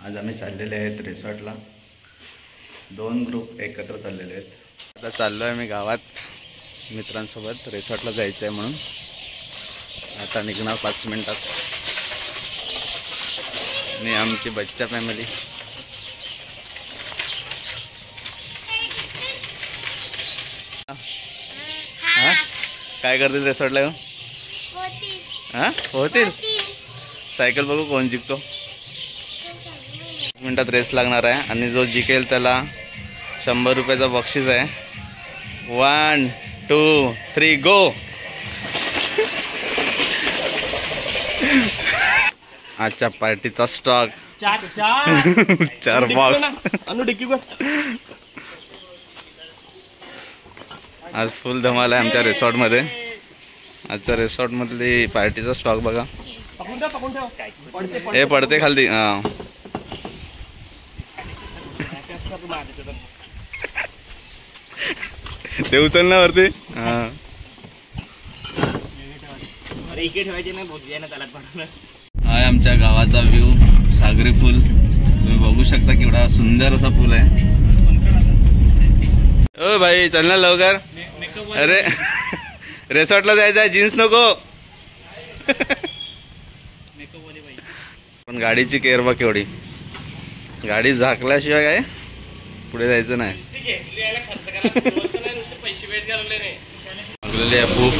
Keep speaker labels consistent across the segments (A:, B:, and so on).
A: आज आम्ही चाललेले आहेत रिसॉर्टला. 2 ग्रुप एकत्र चाललेले आहेत. आता चाललो आहे मी गावात मित्रांसोबत. रिसॉर्टला जायचं आहे म्हणून आता निघणार 5 मिनिटात. आणि आमची बच्चा फॅमिली काय करतील रिसॉर्टला येऊन? होतील. सायकल बघू कोण जिंकतो. 1 मिनिटात रेस लागणार आहे आणि जो जिंकेल त्याला 100 रुपयाचा बक्षीस आहे. 1 2 3 गो. आजच्या पार्टीचा स्टॉक 4 बॉक्स. आज फुल धमाल आहे आमच्या रिसॉर्ट मध्ये. आजच्या रिसॉर्ट मधली पार्टीचा स्टॉक बघा. हे पडते खाली. ते उचल ना वरती. हाय आमच्या गावाचा व्ह्यू. सागरी फुल तुम्ही बघू शकता केवढा सुंदर असा फुल आहे. ओ भाई चल ना लवकर. अरे रिसॉर्टला जायचं आहे. जीन्स नको. पण गाडीची केअर बघ केवढी. गाडी झाकल्याशिवाय काय पुढे जायचं नाही. भूक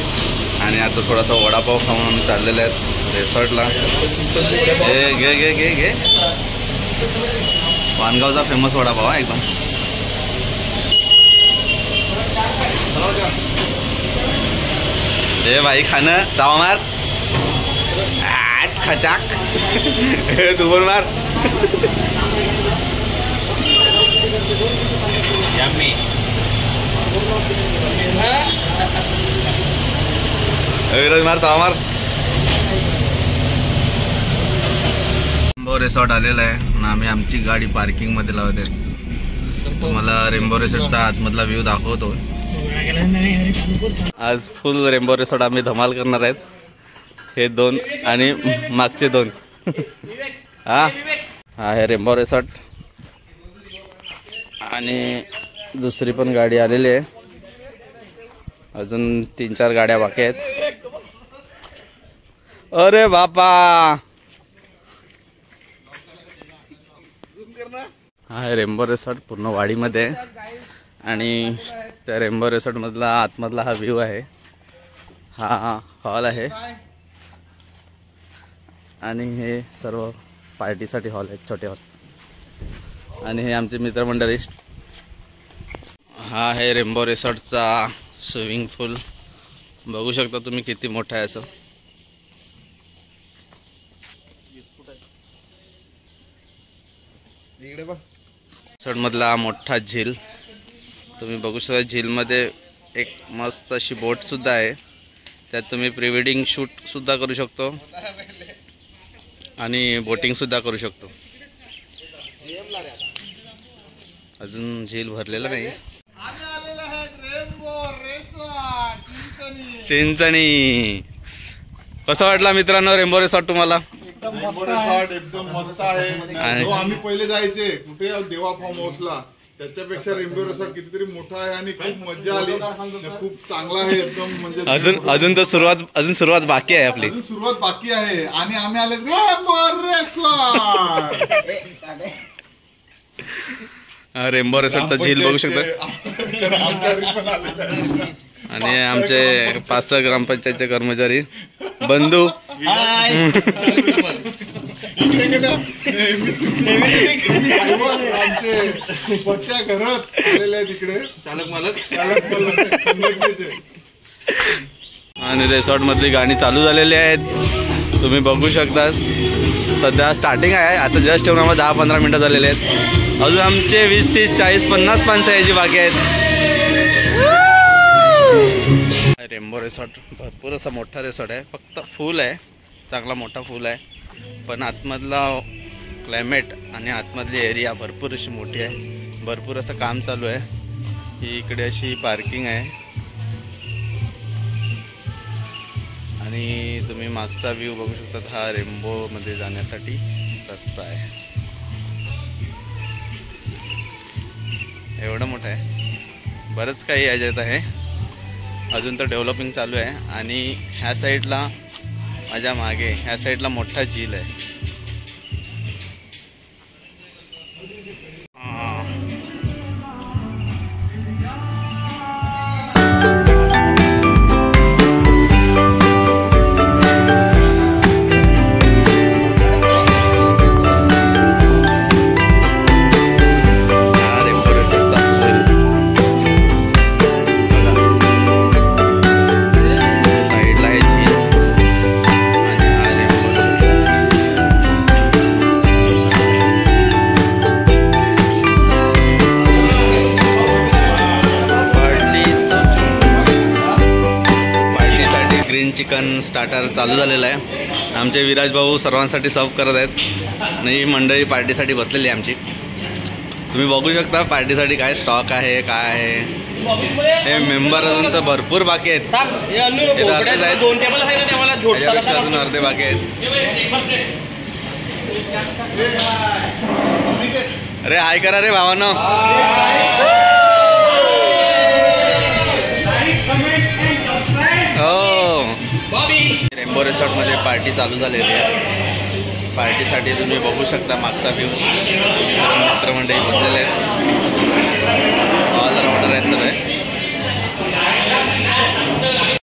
A: आणि आता थोडासा वडापाव खाऊन आम्ही चाललेले आहेत रिसॉर्टला. घे घे घे घे. वानगावचा फेमस वडापाव आहे एकदम. हे भाई खाणं तावा मार. खचाक. तू पण मार. विरोध मार तावा मार. रेम्बो रिसॉर्ट आलेला आहे आणि आम्ही आमची गाडी पार्किंग मध्ये लावते. तुम्हाला रेम्बो रिसॉर्टचा आतमधला व्ह्यू दाखवतो. आज फुल रेम्बो रिसॉर्ट आम्ही धमाल करणार आहेत. हे 2 आणि मागचे 2. हा हे रेम्बो रिसॉर्ट. आणि दुसरी पण गाडी आलेली आहे. अजून 3-4 गाड्या बाकी आहेत. अरे बापा. हा रेम्बो रिसॉर्ट पूर्ण वाडीमध्ये आहे आणि त्या रेम्बो रिसॉर्ट मधला आतमधला हा व्ह्यू आहे. हा हॉल आहे आणि हे सर्व पार्टीसाठी हॉल आहेत, छोटे हॉल. आणि हे आमचे मित्रमंडळी. हा आहे रेम्बो रिसॉर्टचा स्विमिंग पूल. बघू शकता तुम्ही किती मोठा आहे असं. रिसॉर्ट मधला मोठा झील तुम्ही बघू शकता. झीलमध्ये एक मस्त अशी बोट सुद्धा आहे. त्यात तुम्ही प्री वेडिंग शूट सुद्धा करू शकतो आणि बोटिंग सुद्धा करू शकतो. अजून झील भरलेला नाही. चिंचणी. कसं वाटला मित्रांनो रेम्बो रिसॉर्ट तुम्हाला?
B: एकदम मस्त आहे. जो आम्ही पहिले जायचे कुठे देवा फार्म हाऊसला त्याच्यापेक्षा रेम्बो रिसॉर्ट कितीतरी मोठा आहे आणि खूप मजा आली. खूप चांगला आहे एकदम. म्हणजे
A: अजून तर सुरुवात बाकी आहे. आपली
B: सुरुवात बाकी आहे आणि आम्ही आले रेम्बो रिसॉर्ट.
A: रेम्बो रिसॉर्टचा झील बघू शकता. आणि आमचे 5-6 ग्रामपंचायतचे कर्मचारी बंधू.
B: आमचे पत्त्या घरात आलेले आहेत इकडे चालक मालक.
A: आणि रिसॉर्ट मधली गाणी चालू झालेली आहेत. तुम्ही बघू शकता. सध्या स्टार्टिंग आहे. आता जस्ट येऊन आम्हाला 10-15 मिनिटं झालेले आहेत. अजून आमचे 20-30-40-50 माणसं यायची बाकी आहेत. रेम्बो रिसॉर्ट भरपूर असा मोठा रिसॉर्ट आहे. फक्त फुल आहे, चांगला मोठा फुल आहे. पण आतमधला क्लायमेट आणि आतमधली एरिया भरपूर अशी मोठी आहे. भरपूर असं काम चालू आहे. ही इकडे अशी पार्किंग आहे आणि तुम्ही मागचा व्ह्यू बघू शकता. हा रेम्बो मध्ये जाण्यासाठी रस्ता आहे. रिसॉर्ट आहे. बरंच काही याच्यात आहे, अजून तर डेव्हलपिंग चालू आहे. आणि ह्या साईडला माझ्या मागे ह्या साईडला मोठा झील आहे. चिकन स्टार्टर चालू झालेला आहे. आमचे विराज भाऊ सर्वांसाठी सर्व करत आहेत आणि ही मंडळी पार्टीसाठी बसलेली आहे आमची. तुम्ही बघू शकता पार्टीसाठी काय स्टॉक आहे, काय आहे. हे मेंबर अजून तर भरपूर बाकी आहेत, त्याच्यापेक्षा अजून अर्धे बाकी आहेत. अरे हाय करा रे भावांनो. रेम्बो रिसॉर्टमध्ये पार्टी चालू झालेली आहे. पार्टीसाठी तुम्ही बघू शकता मागचा व्ह्यू. मित्रमंडळी बसलेले आहेत, ऑल राऊंडर आहेत सर.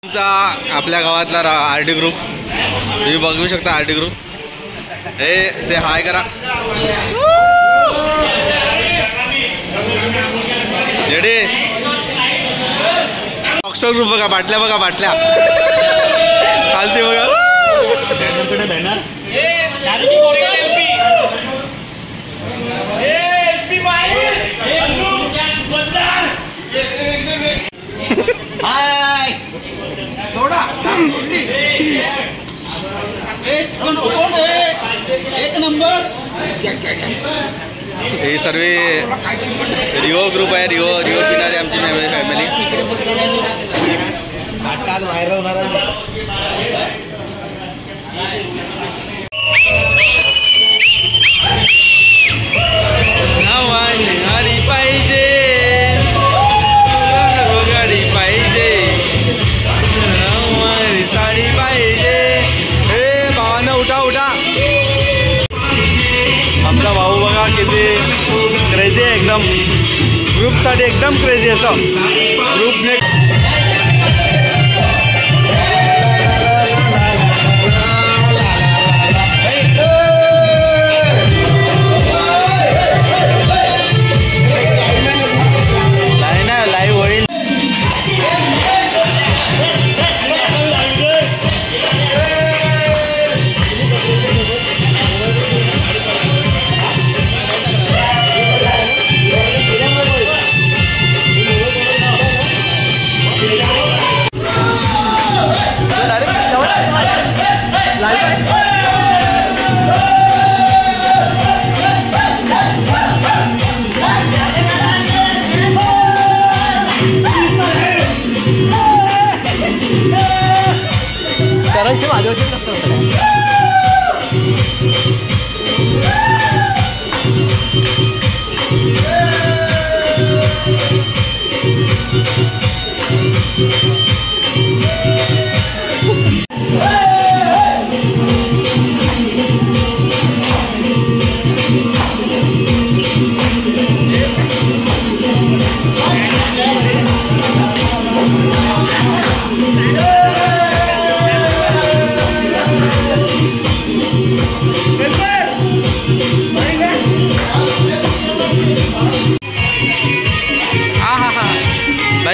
A: आमचा आपल्या गावातला RD ग्रुप तुम्ही बघू शकता. RD ग्रुप हे से हाय करा. जेडे ऑक्सफोर्ड ग्रुप बघा, बाटल्या बघा, बाटल्या चालते बघा.
C: एक नंबर.
A: हे सर्व रिओ ग्रुप आहे. रिओ पिणारी आमची फॅमिली.
C: आज बाहेर होणार आहे.
A: गाडी पाहिजे, गाडी पाहिजे, साडी पाहिजे. हे भावानं उठा उठा. आपला भाऊ बघा किती क्रेझी आहे एकदम. ग्रुपसाठी एकदम क्रेझी असं ग्रुपने.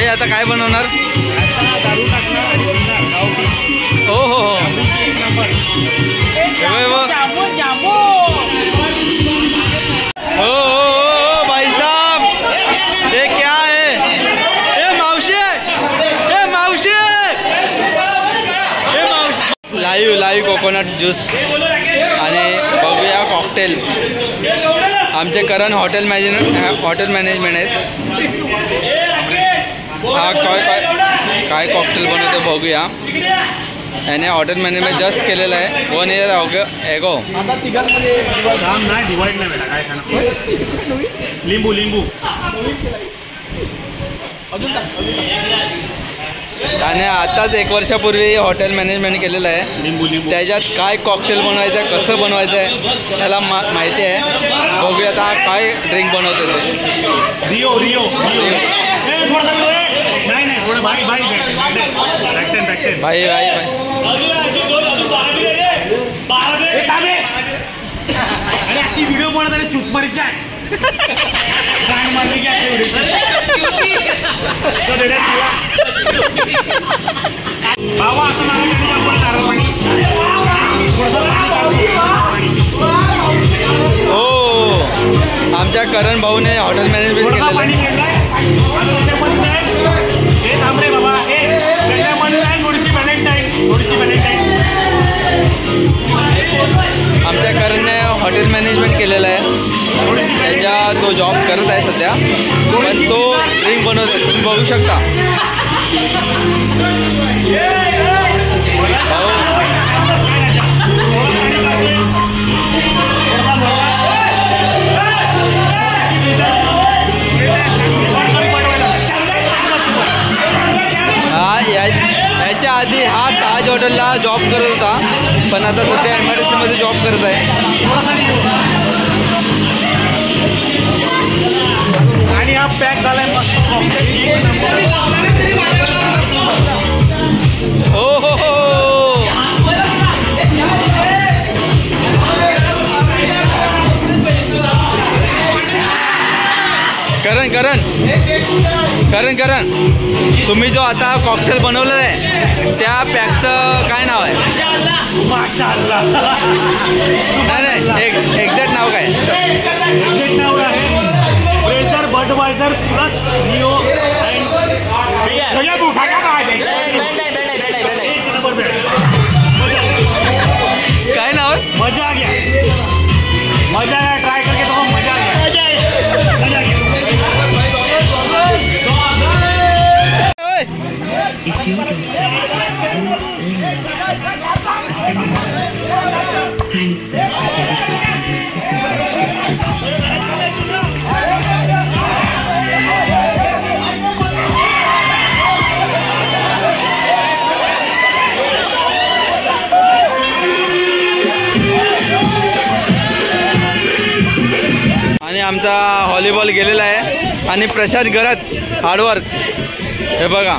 A: आता काय बनवणार? हो हो हो ओ भाई साहब, ये क्या है? ये मावशी, ये मावशी, ये मावशी. लाईव्ह कोकोनट ज्यूस आणि बघूया कॉकटेल. आमचे करण हॉटेल मॅनेजमेंट आहेत. हा काय कॉकटेल बनवतो बघूया. याने हॉटेल मॅनेजमेंट जस्ट केलेलं आहे 1 year एगो.
C: लिंबू लिंबू
A: त्याने आताच 1 वर्षापूर्वी हॉटेल मॅनेजमेंट केलेलं आहे. त्याच्यात काय कॉकटेल बनवायचं आहे, कसं बनवायचं आहे त्याला माहिती आहे. बघूया आता काय ड्रिंक बनवतो ते.
C: रिओ रिओ
A: भाई भाई भाई
C: अरे अशी व्हिडिओ बनत आणि चूत मारीच्या मारली बाबा असं
A: हो. आमच्या करण भाऊने हॉटेल मॅनेजमेंट केलेलं आहे.
C: हे थांबरे बाबा
A: आमच्या करणने हॉटेल मॅनेजमेंट केलेलं आहे. त्याच्या तो जॉब करत आहे सध्या, पण तो ड्रिंक बनवत आहे. तुम्ही बघू शकता. याच्या आधी हा ताज हॉटेलला जॉब करत होता, पण आता सध्या MIDC मध्ये जॉब करत आहे.
C: आणि हा पॅक झालाय
A: हो हो हो. करण करण करण करण तुम्ही जो आता कॉकटेल बनवलेलं आहे त्या पॅकचं काय नाव आहे?
C: माशाअल्लाह.
A: नाही एक्झॅक्ट नाव काय?
C: एक्झॅक्ट नाव आहे ब्रेझर बडवायझर प्लस रिओ
A: काय नाव आहे?
C: मजा आ गया, मजा आया. ट्राय करके तो मजा आ गया, मजा आ गया.
D: If you don't pass the
A: आणि आमचा व्हॉलीबॉल गेलेला आहे आणि प्रशांत घरात हार्डवर्क. हे बघा,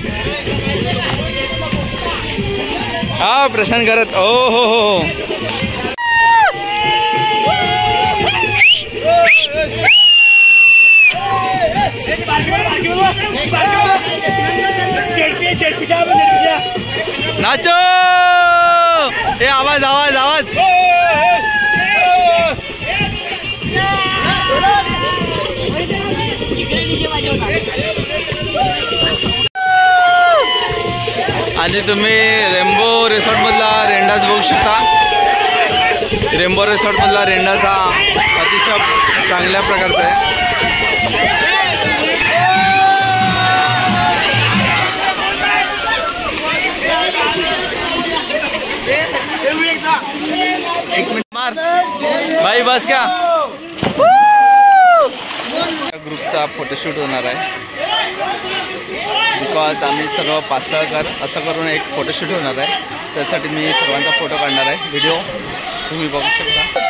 A: हा प्रशांत घरात. ओ हो हो हो. नाचो. हे आवाज आवाज आवाज. आणि तुम्ही रेम्बो रिसॉर्टमधला रेंडाच बघू शकता. रेम्बो रिसॉर्टमधला रेंडाच हा अतिशय चांगल्या प्रकारचा आहे. मार भाई बस का. ग्रुपचा फोटोशूट होणार आहे. बिकॉज आम्ही सर्व 5-6 घर असं करून एक फोटोशूट होणार आहे. त्यासाठी मी सर्वांचा फोटो काढणार आहे. व्हिडिओ तुम्ही बघू शकता.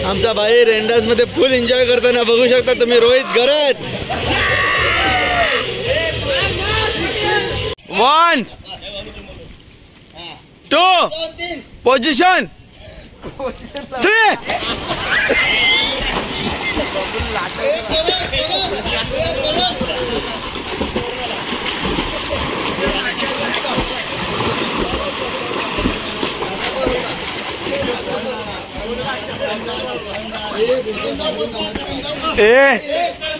A: आमचा भाई रेंडाज मध्ये फुल एन्जॉय करताना बघू शकता तुम्ही. रोहित घरात 1 2 पोझिशन 3. ए